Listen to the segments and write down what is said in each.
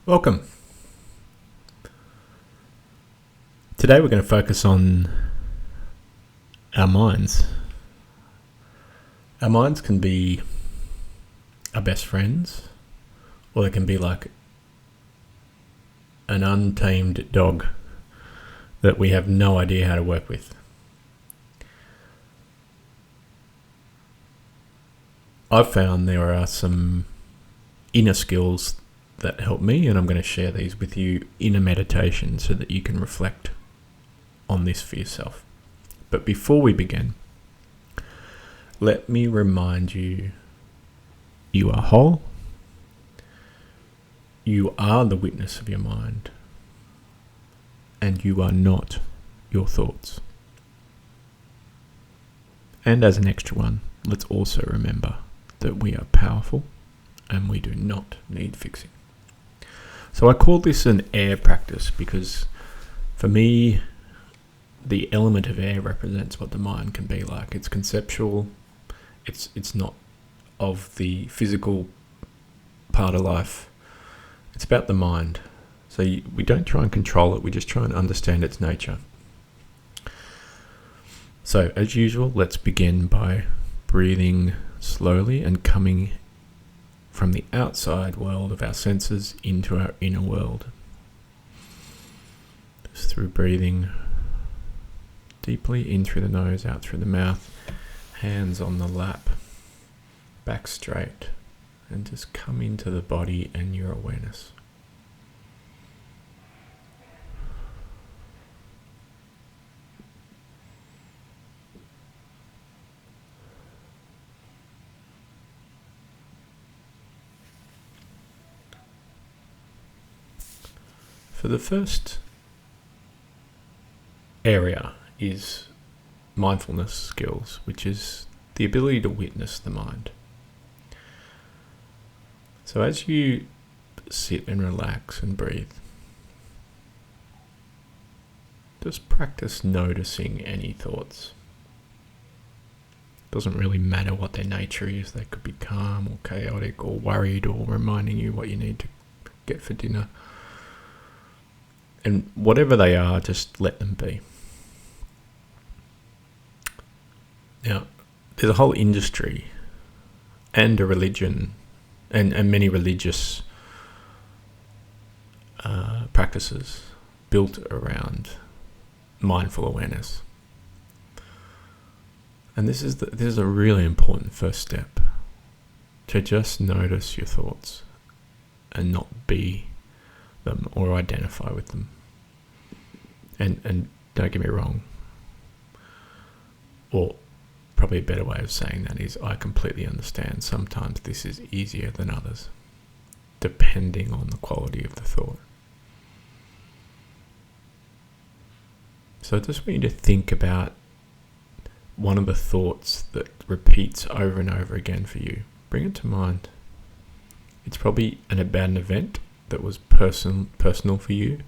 Welcome. Today we're going to focus on our minds. Our minds can be our best friends, or they can be like an untamed dog that we have no idea how to work with. I've found there are some inner skills that help me, and I'm going to share these with you in a meditation so that you can reflect on this for yourself. But before we begin, let me remind you, you are whole. You are the witness of your mind, and you are not your thoughts. And as an extra one, let's also remember that we are powerful and we do not need fixing. So I call this an air practice because for me, the element of air represents what the mind can be like. It's conceptual. It's not of the physical part of life. It's about the mind. So we don't try and control it. We just try and understand its nature. So as usual, let's begin by breathing slowly and coming from the outside world of our senses into our inner world. Just through breathing deeply in through the nose, out through the mouth, hands on the lap, back straight, and just come into the body and your awareness. For the first area is mindfulness skills, which is the ability to witness the mind. So as you sit and relax and breathe, just practice noticing any thoughts. Doesn't really matter what their nature is. They could be calm or chaotic or worried or reminding you what you need to get for dinner. And whatever they are, just let them be. Now, there's a whole industry and a religion and many religious practices built around mindful awareness. And this is a really important first step, to just notice your thoughts and not be them or identify with them. And don't get me wrong, or probably a better way of saying that is, I completely understand sometimes this is easier than others, depending on the quality of the thought. So I just want you to think about one of the thoughts that repeats over and over again for you. Bring it to mind. It's probably about an event that was personal for you.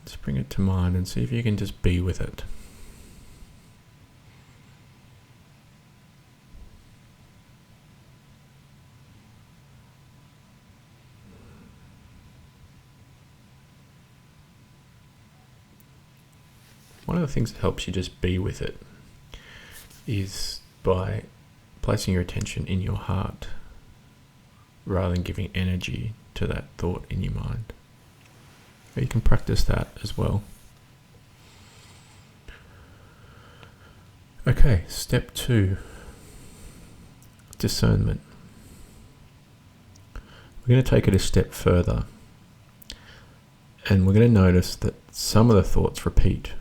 Just bring it to mind and see if you can just be with it. One of the things that helps you just be with it is by placing your attention in your heart rather than giving energy to that thought in your mind. You can practice that as well. Okay, step 2, discernment. We're going to take it a step further, and we're going to notice that some of the thoughts repeat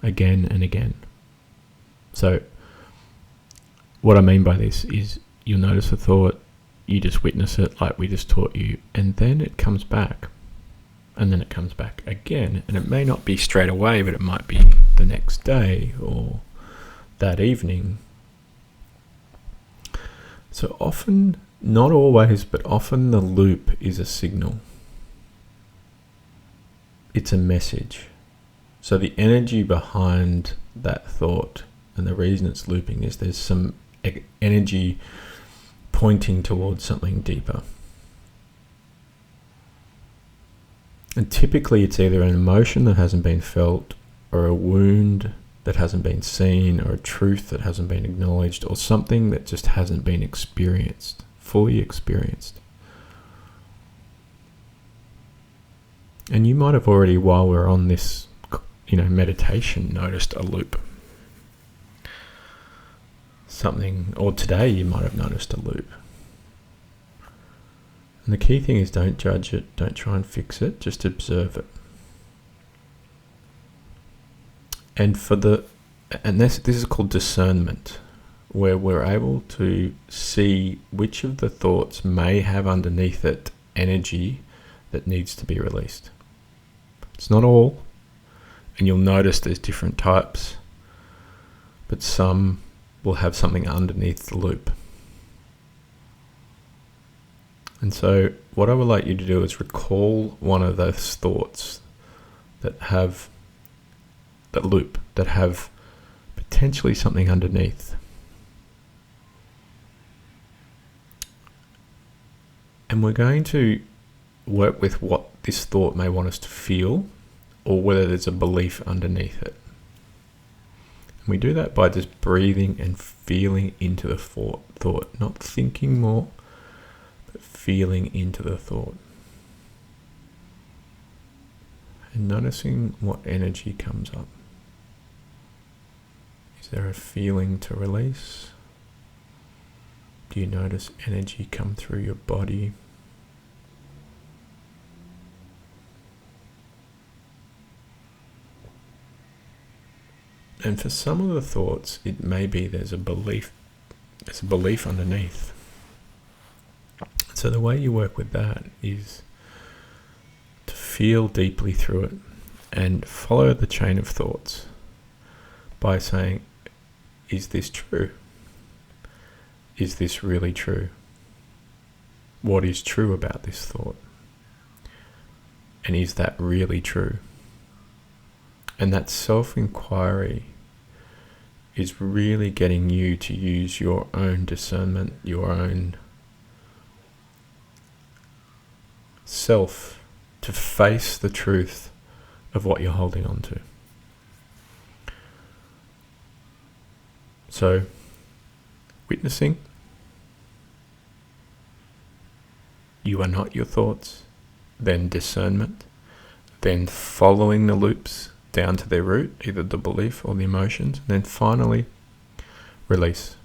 again and again. So what I mean by this is you'll notice a thought, you just witness it like we just taught you, and then it comes back. And then it comes back again, and it may not be straight away, but it might be the next day or that evening. So often, not always, but often the loop is a signal. It's a message. So the energy behind that thought and the reason it's looping is there's some energy pointing towards something deeper. And typically it's either an emotion that hasn't been felt, or a wound that hasn't been seen, or a truth that hasn't been acknowledged, or something that just hasn't been experienced, fully experienced. And you might have already, while we're on this, meditation, noticed a loop. Something, or today you might have noticed a loop. And the key thing is, don't judge it, don't try and fix it, just observe it. And this is called discernment, where we're able to see which of the thoughts may have underneath it energy that needs to be released. It's not all, and you'll notice there's different types, but some will have something underneath the loop. And so what I would like you to do is recall one of those thoughts that have that loop, that have potentially something underneath. And we're going to work with what this thought may want us to feel, or whether there's a belief underneath it. And we do that by just breathing and feeling into the thought, not thinking more, but feeling into the thought. And noticing what energy comes up. Is there a feeling to release? Do you notice energy come through your body? And for some of the thoughts, it may be there's a belief underneath. So the way you work with that is to feel deeply through it and follow the chain of thoughts by saying, is this true? Is this really true? What is true about this thought? And is that really true? And that self-inquiry is really getting you to use your own discernment, your own self, to face the truth of what you're holding on to. So, witnessing, you are not your thoughts, then discernment, then following the loops down to their root, either the belief or the emotions, and then finally release.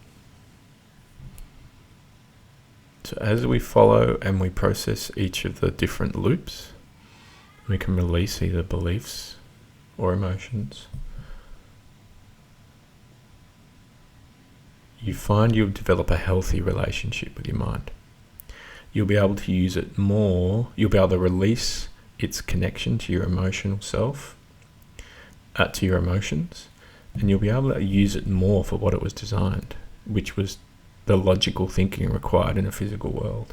So as we follow and we process each of the different loops, we can release either beliefs or emotions. You find you'll develop a healthy relationship with your mind. You'll be able to use it more, you'll be able to release its connection to your emotional self, to your emotions, and you'll be able to use it more for what it was designed, which was the logical thinking required in a physical world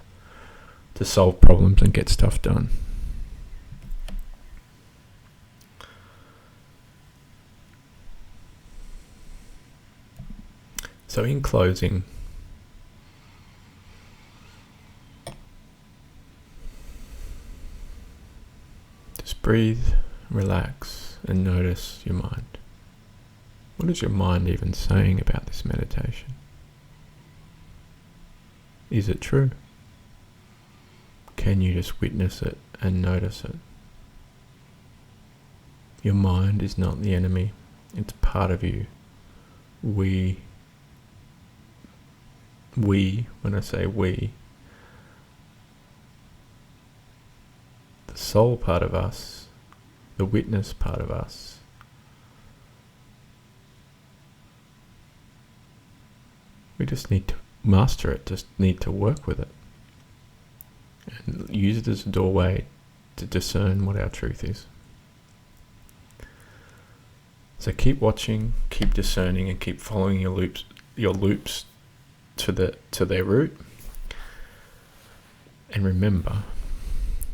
to solve problems and get stuff done. So in closing, just breathe, relax, and notice your mind. What is your mind even saying about this meditation? Is it true? Can you just witness it and notice it? Your mind is not the enemy. It's part of you. We, when I say we, the soul part of us, the witness part of us, we just need to master it, just need to work with it and use it as a doorway to discern what our truth is. So keep watching, keep discerning, and keep following your loops to their root. And remember,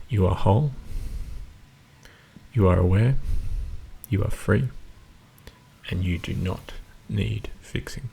you are whole, you are aware, you are free, and you do not need fixing.